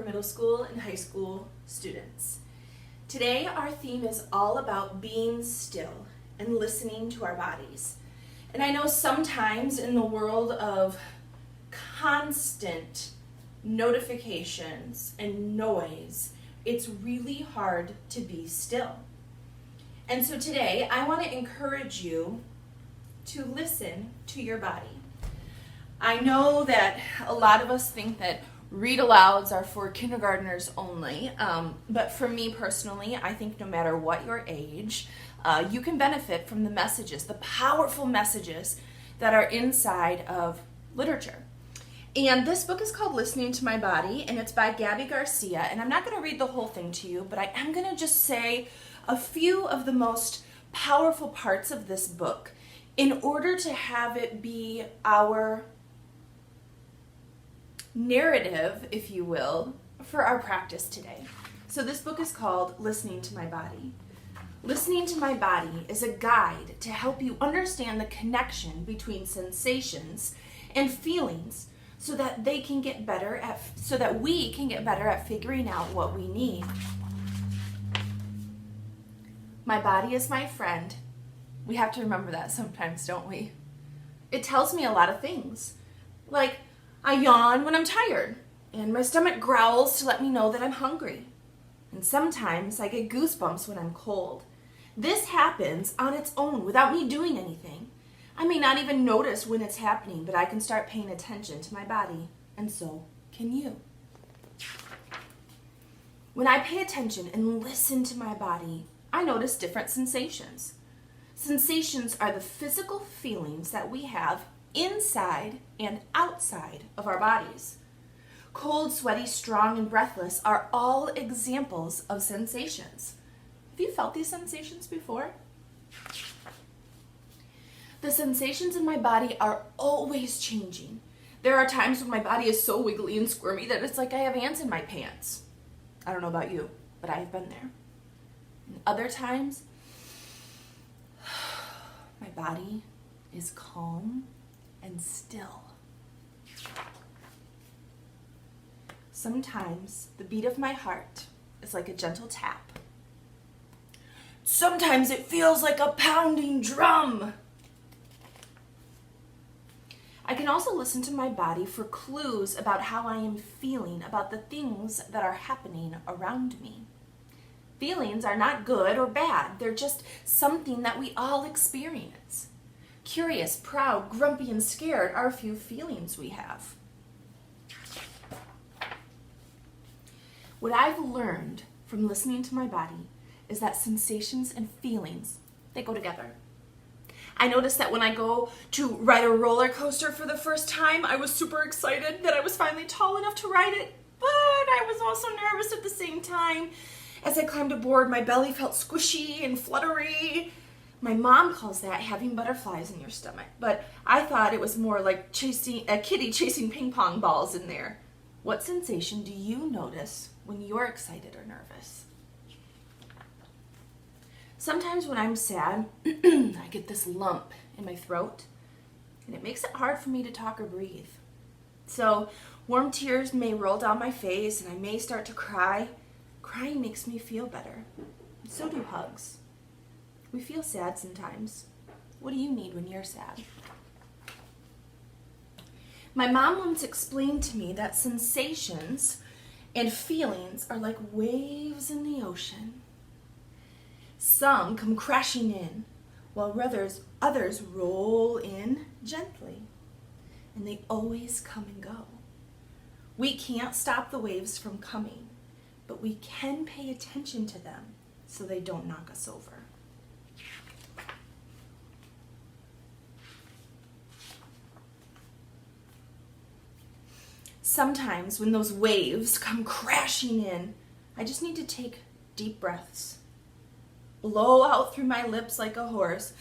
middle school and high school students. Today our theme is all about being still and listening to our bodies. And I know sometimes in the world of constant notifications and noise, it's really hard to be still. And so today I want to encourage you to listen to your body. I know that a lot of us think that read alouds are for kindergartners only, but for me personally, I think no matter what your age, you can benefit from the messages, the powerful messages that are inside of literature. And this book is called Listening to My Body, and it's by Gabi Garcia, and I'm not going to read the whole thing to you, but I am going to just say a few of the most powerful parts of this book in order to have it be our narrative, if you will, for our practice today. So this book is called Listening to My Body. Listening to My Body is a guide to help you understand the connection between sensations and feelings so that we can get better at figuring out what we need. My body is my friend. We have to remember that sometimes, don't we? It tells me a lot of things. Like, I yawn when I'm tired, and my stomach growls to let me know that I'm hungry. And sometimes I get goosebumps when I'm cold. This happens on its own without me doing anything. I may not even notice when it's happening, but I can start paying attention to my body, and so can you. When I pay attention and listen to my body, I notice different sensations. Sensations are the physical feelings that we have inside and outside of our bodies. Cold, sweaty, strong, and breathless are all examples of sensations. Have you felt these sensations before? The sensations in my body are always changing. There are times when my body is so wiggly and squirmy that it's like I have ants in my pants. I don't know about you, but I have been there. And other times, my body is calm and still. Sometimes the beat of my heart is like a gentle tap. Sometimes it feels like a pounding drum. I can also listen to my body for clues about how I am feeling about the things that are happening around me. Feelings are not good or bad. They're just something that we all experience. Curious, proud, grumpy, and scared are a few feelings we have. What I've learned from listening to my body is that sensations and feelings, they go together. I noticed that when I go to ride a roller coaster for the first time, I was super excited that I was finally tall enough to ride it, but I was also nervous at the same time. As I climbed aboard, my belly felt squishy and fluttery. My mom calls that having butterflies in your stomach, but I thought it was more like a kitty chasing ping pong balls in there. What sensation do you notice when you're excited or nervous? Sometimes when I'm sad, I get this lump in my throat, and it makes it hard for me to talk or breathe. So warm tears may roll down my face, and I may start to cry. Crying makes me feel better. So do hugs. We feel sad sometimes. What do you need when you're sad? My mom once explained to me that sensations and feelings are like waves in the ocean. Some come crashing in, while others roll in gently, and they always come and go. We can't stop the waves from coming, but we can pay attention to them so they don't knock us over. Sometimes when those waves come crashing in, I just need to take deep breaths. Blow out through my lips like a horse.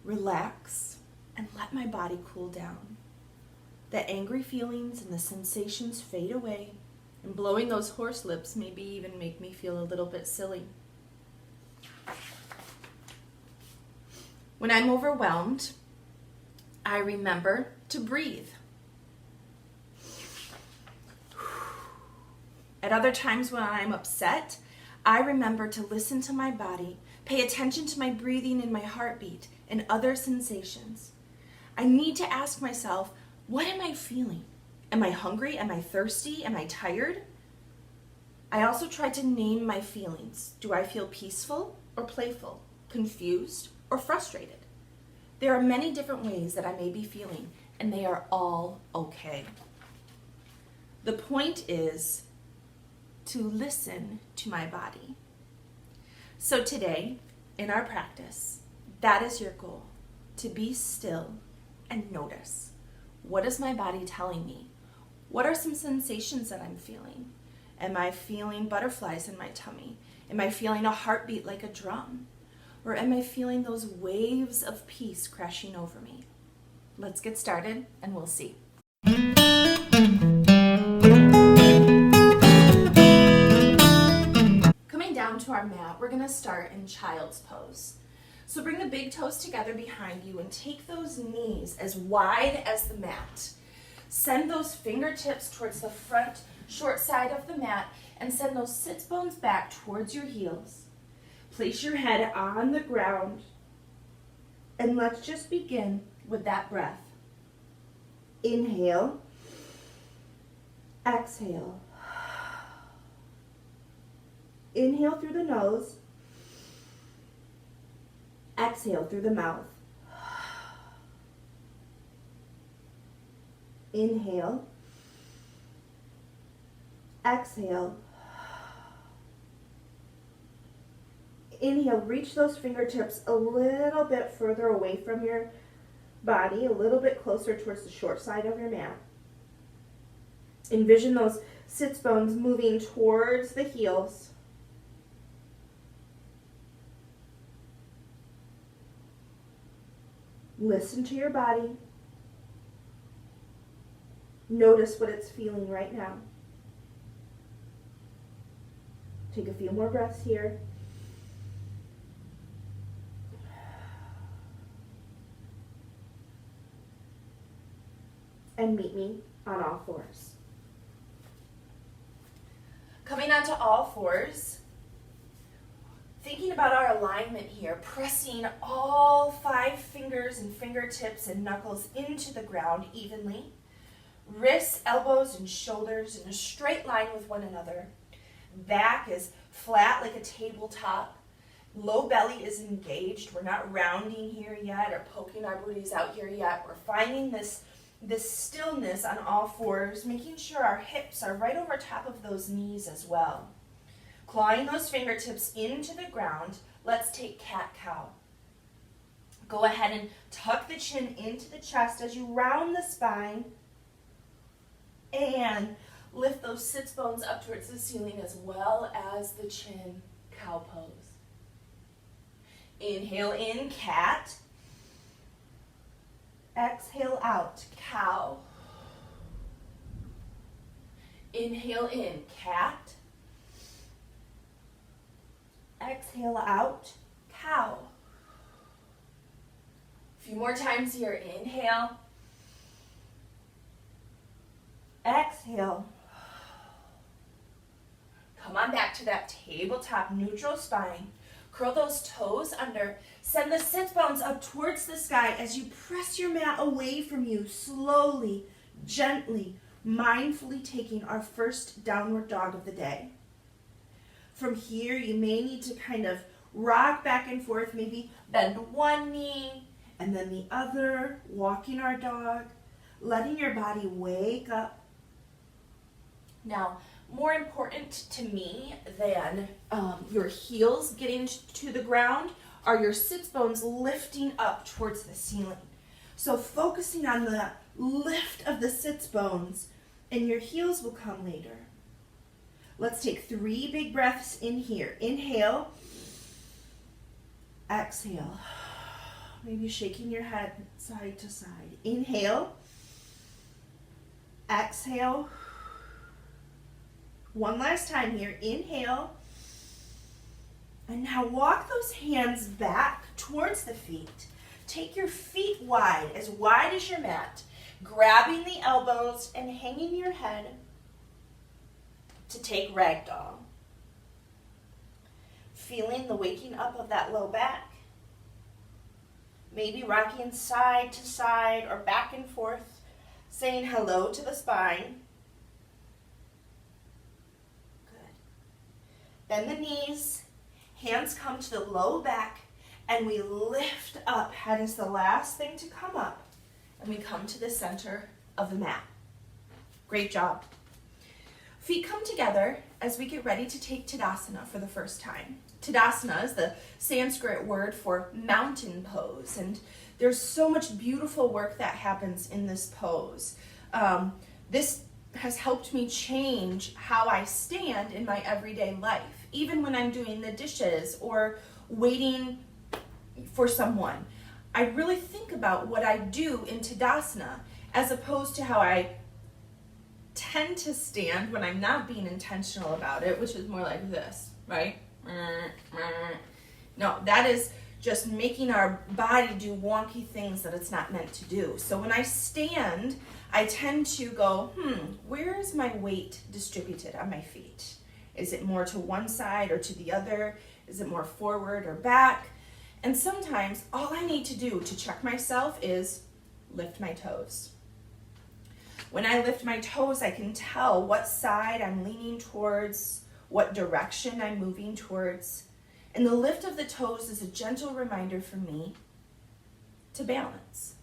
Relax and let my body cool down. The angry feelings and the sensations fade away, and blowing those horse lips maybe even make me feel a little bit silly. When I'm overwhelmed, I remember to breathe. At other times when I'm upset, I remember to listen to my body, pay attention to my breathing and my heartbeat and other sensations. I need to ask myself, what am I feeling? Am I hungry? Am I thirsty? Am I tired? I also try to name my feelings. Do I feel peaceful or playful, confused or frustrated? There are many different ways that I may be feeling, and they are all okay. The point is to listen to my body. So today, in our practice, that is your goal, to be still and notice. What is my body telling me? What are some sensations that I'm feeling? Am I feeling butterflies in my tummy? Am I feeling a heartbeat like a drum? Or am I feeling those waves of peace crashing over me? Let's get started and we'll see. Coming down to our mat, we're going to start in child's pose. So bring the big toes together behind you and take those knees as wide as the mat. Send those fingertips towards the front short side of the mat and send those sits bones back towards your heels. Place your head on the ground and let's just begin with that breath. Inhale, exhale. Inhale through the nose, exhale through the mouth. Inhale, exhale. Inhale, reach those fingertips a little bit further away from your body, a little bit closer towards the short side of your mat. Envision those sits bones moving towards the heels. Listen to your body. Notice what it's feeling right now. Take a few more breaths here. And meet me on all fours. Coming onto all fours, thinking about our alignment here, pressing all 5 fingers and fingertips and knuckles into the ground evenly. Wrists, elbows, and shoulders in a straight line with one another. Back is flat like a tabletop. Low belly is engaged. We're not rounding here yet or poking our booties out here yet. We're finding this stillness on all fours, making sure our hips are right over top of those knees as well. Clawing those fingertips into the ground, let's take cat-cow. Go ahead and tuck the chin into the chest as you round the spine and lift those sits bones up towards the ceiling as well as the chin, cow pose. Inhale in, cat. Exhale out, cow. Inhale in, cat. Exhale out, cow. A few more times here. Inhale. Exhale. Come on back to that tabletop neutral spine. Curl those toes under. Send the sits bones up towards the sky as you press your mat away from you, slowly, gently, mindfully taking our first downward dog of the day. From here, you may need to kind of rock back and forth, maybe bend one knee and then the other, walking our dog, letting your body wake up. Now, more important to me than your heels getting to the ground are your sits bones lifting up towards the ceiling. So focusing on the lift of the sits bones, and your heels will come later. Let's take 3 big breaths in here. Inhale, exhale. Maybe shaking your head side to side. Inhale, exhale. One last time here. Inhale. And now walk those hands back towards the feet. Take your feet wide as your mat, grabbing the elbows and hanging your head to take ragdoll. Feeling the waking up of that low back. Maybe rocking side to side or back and forth, saying hello to the spine. Good. Bend the knees, hands come to the low back, and we lift up. Head is the last thing to come up, and we come to the center of the mat. Great job. Feet come together as we get ready to take Tadasana for the first time. Tadasana is the Sanskrit word for mountain pose, and there's so much beautiful work that happens in this pose. This has helped me change how I stand in my everyday life, even when I'm doing the dishes or waiting for someone. I really think about what I do in Tadasana as opposed to how I tend to stand when I'm not being intentional about it, which is more like this, right? No, that is just making our body do wonky things that it's not meant to do. So when I stand, I tend to go, where is my weight distributed on my feet? Is it more to one side or to the other? Is it more forward or back? And sometimes all I need to do to check myself is lift my toes. When I lift my toes, I can tell what side I'm leaning towards, what direction I'm moving towards. And the lift of the toes is a gentle reminder for me to balance.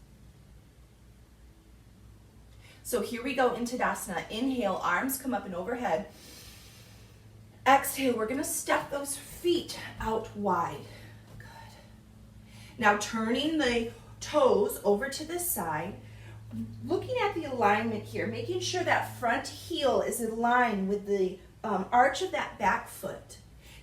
So here we go in Tadasana. Inhale, arms come up and overhead. Exhale, we're going to step those feet out wide. Good. Now turning the toes over to this side, looking at the alignment here, making sure that front heel is in line with the arch of that back foot.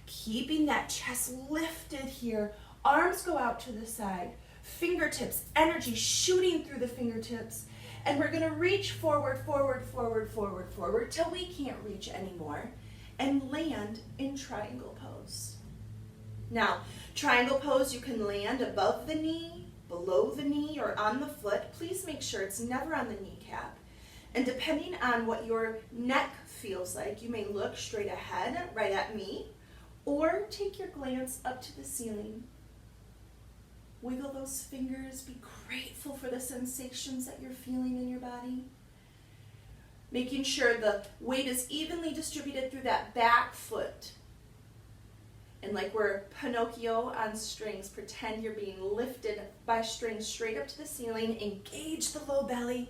Keeping that chest lifted here. Arms go out to the side. Fingertips, energy shooting through the fingertips. And we're going to reach forward, forward, forward, forward, forward till we can't reach anymore. And land in triangle pose. Now, triangle pose, you can land above the knee, below the knee, or on the foot. Please make sure it's never on the kneecap. And depending on what your neck feels like, you may look straight ahead, right at me, or take your glance up to the ceiling. Wiggle those fingers. Be grateful for the sensations that you're feeling in your body. Making sure the weight is evenly distributed through that back foot. And like we're Pinocchio on strings, pretend you're being lifted by strings straight up to the ceiling. Engage the low belly.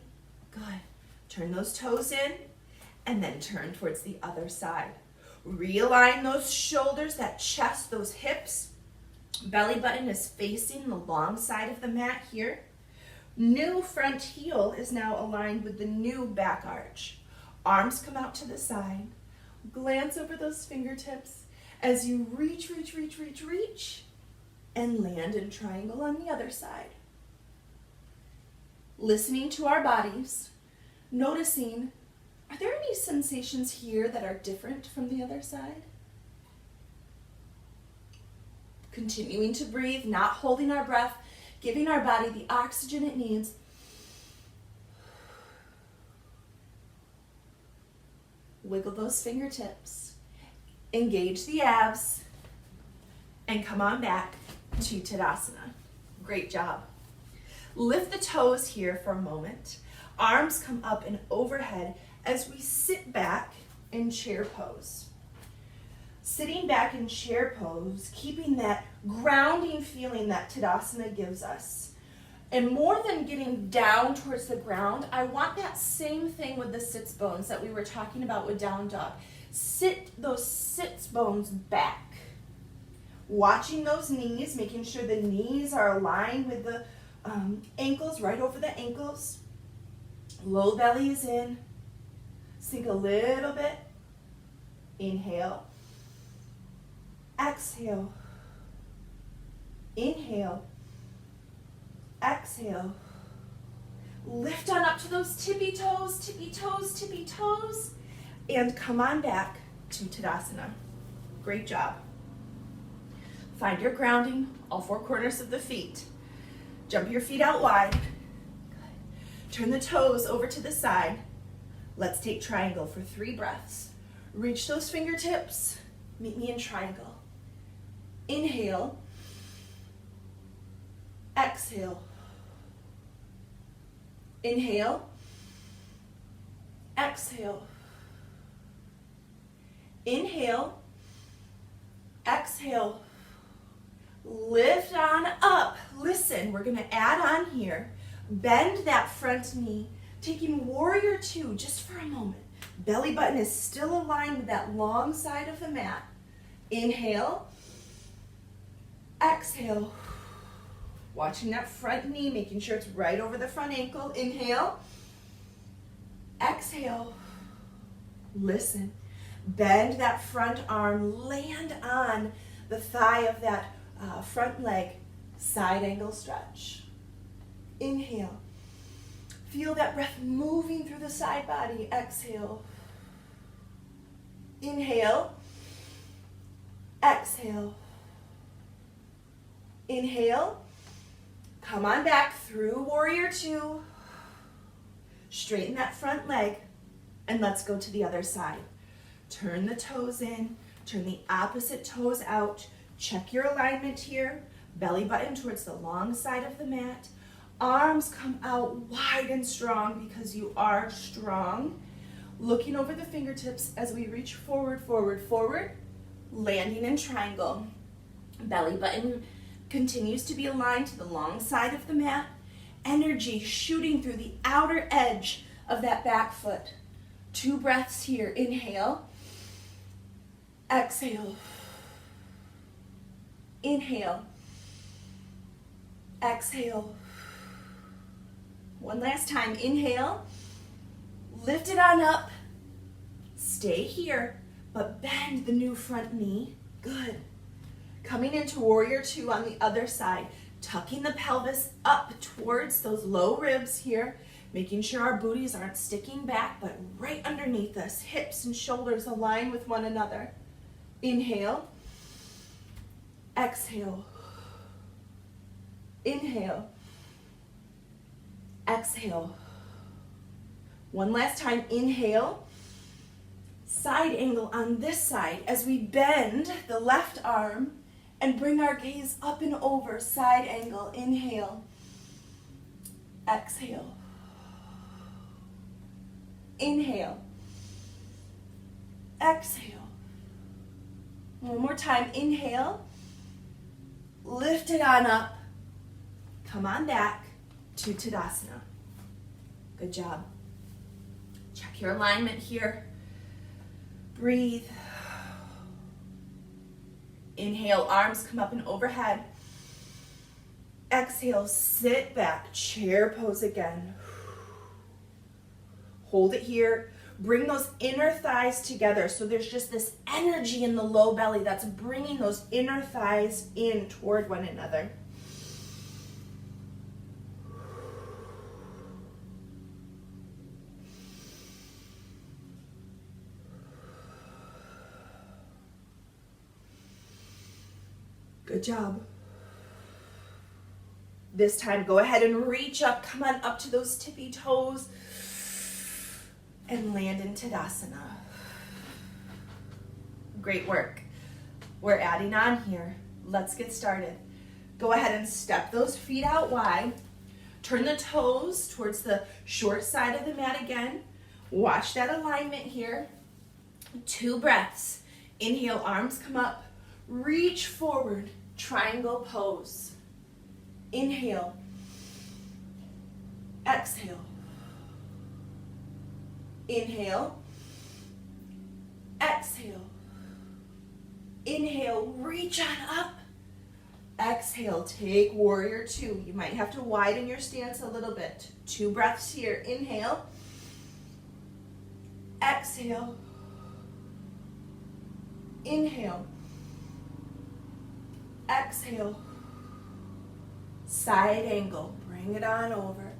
Good. Turn those toes in and then turn towards the other side. Realign those shoulders, that chest, those hips. Belly button is facing the long side of the mat here. New front heel is now aligned with the new back arch. Arms come out to the side. Glance over those fingertips as you reach, reach, reach, reach, reach, and land in triangle on the other side. Listening to our bodies, noticing, are there any sensations here that are different from the other side? Continuing to breathe, not holding our breath, giving our body the oxygen it needs. Wiggle those fingertips. Engage the abs. And come on back to Tadasana. Great job. Lift the toes here for a moment. Arms come up and overhead as we sit back in chair pose. Sitting back in chair pose, keeping that grounding feeling that Tadasana gives us. And more than getting down towards the ground, I want that same thing with the sits bones that we were talking about with down dog. Sit those sits bones back. Watching those knees, making sure the knees are aligned with the ankles, right over the ankles. Low belly is in. Sink a little bit. Inhale. Exhale. Inhale. Exhale. Lift on up to those tippy toes, tippy toes, tippy toes. And come on back to Tadasana. Great job. Find your grounding, all four corners of the feet. Jump your feet out wide. Good. Turn the toes over to the side. Let's take triangle for 3 breaths. Reach those fingertips. Meet me in triangle. Inhale. Exhale. Inhale. Exhale. Inhale. Exhale. Lift on up. Listen, we're going to add on here. Bend that front knee. Taking warrior two just for a moment. Belly button is still aligned with that long side of the mat. Inhale. Exhale. Watching that front knee, making sure it's right over the front ankle. Inhale. Exhale. Listen. Bend that front arm. Land on the thigh of that front leg. Side angle stretch. Inhale. Feel that breath moving through the side body. Exhale. Inhale. Exhale. Inhale. Come on back through warrior two. Straighten that front leg. And let's go to the other side. Turn the toes in. Turn the opposite toes out. Check your alignment here. Belly button towards the long side of the mat. Arms come out wide and strong because you are strong. Looking over the fingertips as we reach forward, forward, forward. Landing in triangle. Belly button continues to be aligned to the long side of the mat. Energy shooting through the outer edge of that back foot. 2 breaths here. Inhale. Exhale. Inhale. Exhale. One last time. Inhale. Lift it on up. Stay here, but bend the new front knee. Good. Coming into warrior two on the other side. Tucking the pelvis up towards those low ribs here. Making sure our booties aren't sticking back, but right underneath us. Hips and shoulders align with one another. Inhale. Exhale. Inhale. Exhale. One last time. Inhale. Side angle on this side as we bend the left arm and bring our gaze up and over. Side angle. Inhale. Exhale. Inhale. Exhale. One more time. Inhale. Lift it on up. Come on back to Tadasana. Good job. Check your alignment here. Breathe. Inhale, arms come up and overhead. Exhale, sit back, chair pose again. Hold it here. Bring those inner thighs together. So there's just this energy in the low belly that's bringing those inner thighs in toward one another. Good job. This time, go ahead and reach up. Come on up to those tippy toes and land in Tadasana. Great work. We're adding on here. Let's get started. Go ahead and step those feet out wide. Turn the toes towards the short side of the mat again. Watch that alignment here. 2 breaths. Inhale, arms come up. Reach forward, triangle pose. Inhale. Exhale. Inhale. Exhale. Inhale, reach on up. Exhale, take warrior two. You might have to widen your stance a little bit. 2 breaths here. Inhale. Exhale. Inhale. Exhale. Side angle. Bring it on over.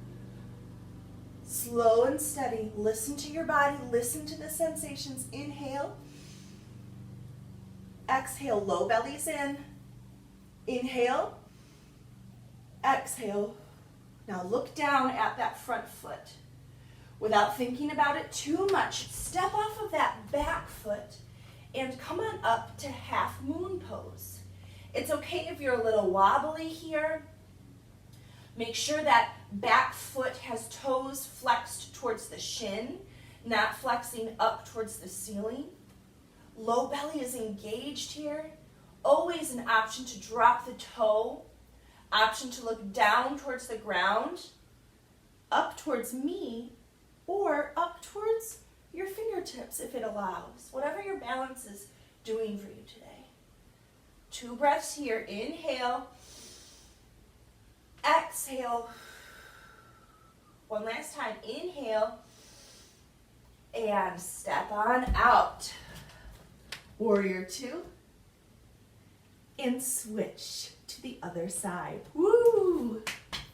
Slow and steady. Listen to your body. Listen to the sensations. Inhale. Exhale. Low belly's in. Inhale. Exhale. Now look down at that front foot. Without thinking about it too much, step off of that back foot And come on up to half moon pose. It's okay if you're a little wobbly here. Make sure that back foot has toes flexed towards the shin, not flexing up towards the ceiling. Low belly is engaged here. Always an option to drop the toe. Option to look down towards the ground, up towards me, or up towards your fingertips if it allows. Whatever your balance is doing for you today. 2 breaths here. Inhale. Exhale. One last time. Inhale. And step on out. Warrior 2. And switch to the other side. Woo!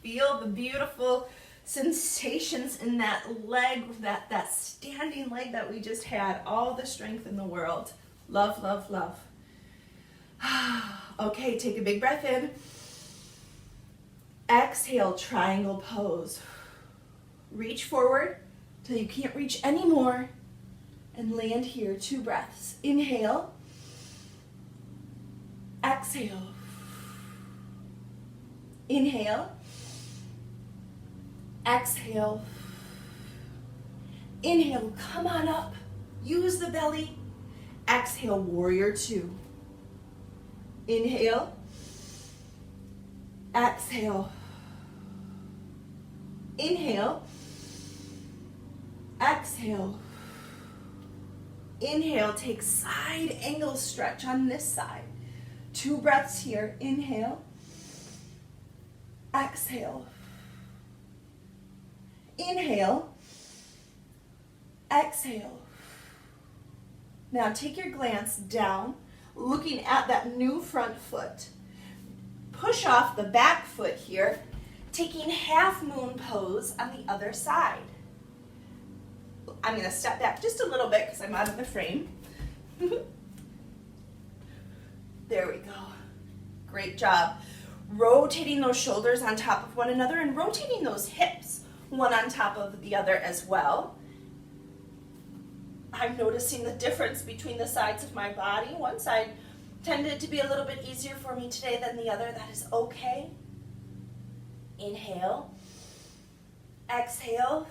Feel the beautiful sensations in that leg, that standing leg that we just had. All the strength in the world. Love, love, love. Okay, take a big breath in. Exhale, triangle pose. Reach forward till you can't reach anymore and land here. 2 breaths. Inhale. Exhale. Inhale. Exhale. Inhale, come on up. Use the belly. Exhale, warrior 2. Inhale. Exhale. Inhale. Exhale. Inhale, take side angle stretch on this side. 2 breaths here. Inhale. Exhale. Inhale. Exhale. Now take your glance down, looking at that new front foot. Push off the back foot here, taking half moon pose on the other side. I'm going to step back just a little bit because I'm out of the frame. There we go. Great job. Rotating those shoulders on top of one another and rotating those hips one on top of the other as well. I'm noticing the difference between the sides of my body. One side tended to be a little bit easier for me today than the other. That is okay. Inhale. Exhale.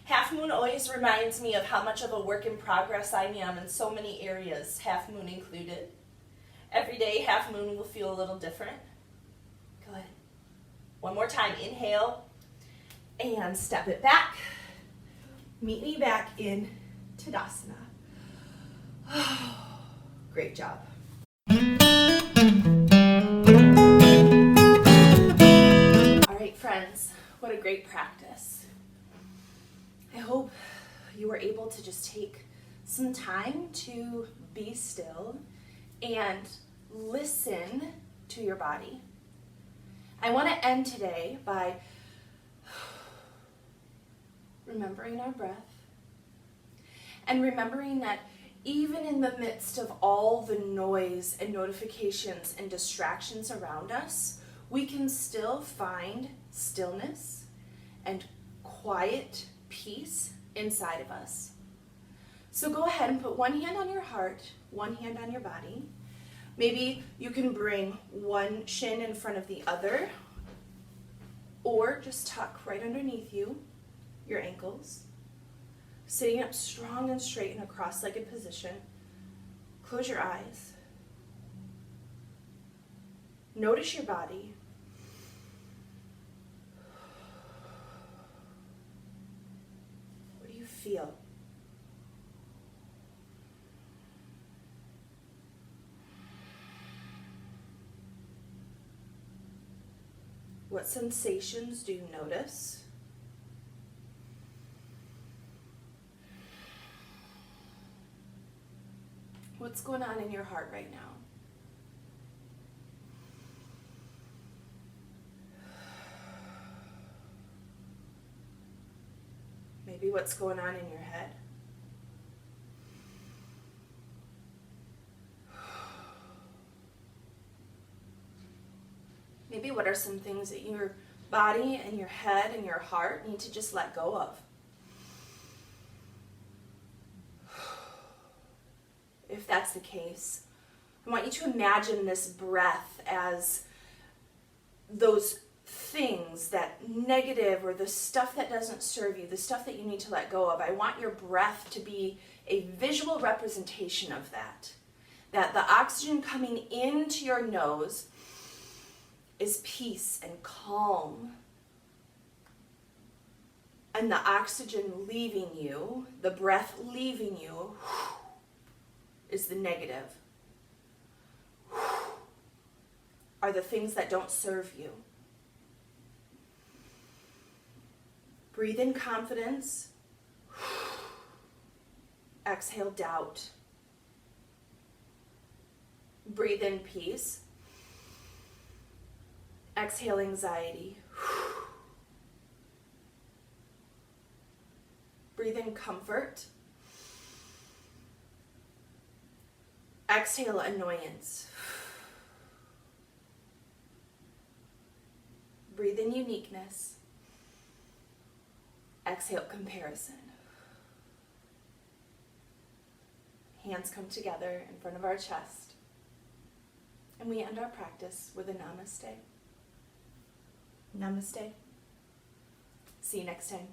Half moon always reminds me of how much of a work in progress I am in so many areas, half moon included. Every day, half moon will feel a little different. Good. One more time. Inhale. And step it back. Meet me back in Tadasana. Great job. All right, friends, what a great practice. I hope you were able to just take some time to be still and listen to your body. I want to end today by remembering our breath and remembering that even in the midst of all the noise and notifications and distractions around us, we can still find stillness and quiet peace inside of us. So go ahead and put one hand on your heart, one hand on your body. Maybe you can bring one shin in front of the other, or just tuck right underneath you your ankles. Sitting up strong and straight in a cross-legged position. Close your eyes. Notice your body. What do you feel? What sensations do you notice? What's going on in your heart right now? Maybe what's going on in your head? Maybe what are some things that your body and your head and your heart need to just let go of? that's the case, I want you to imagine this breath as those things, that negative or the stuff that doesn't serve you, the stuff that you need to let go of. I want your breath to be a visual representation of that. That the oxygen coming into your nose is peace and calm. And the oxygen leaving you, the breath leaving you, is the negative. Are the things that don't serve you. Breathe in confidence. Exhale doubt. Breathe in peace. Exhale anxiety. Breathe in comfort. Exhale annoyance. Breathe in uniqueness. Exhale comparison. Hands come together in front of our chest. And we end our practice with a namaste. Namaste. See you next time.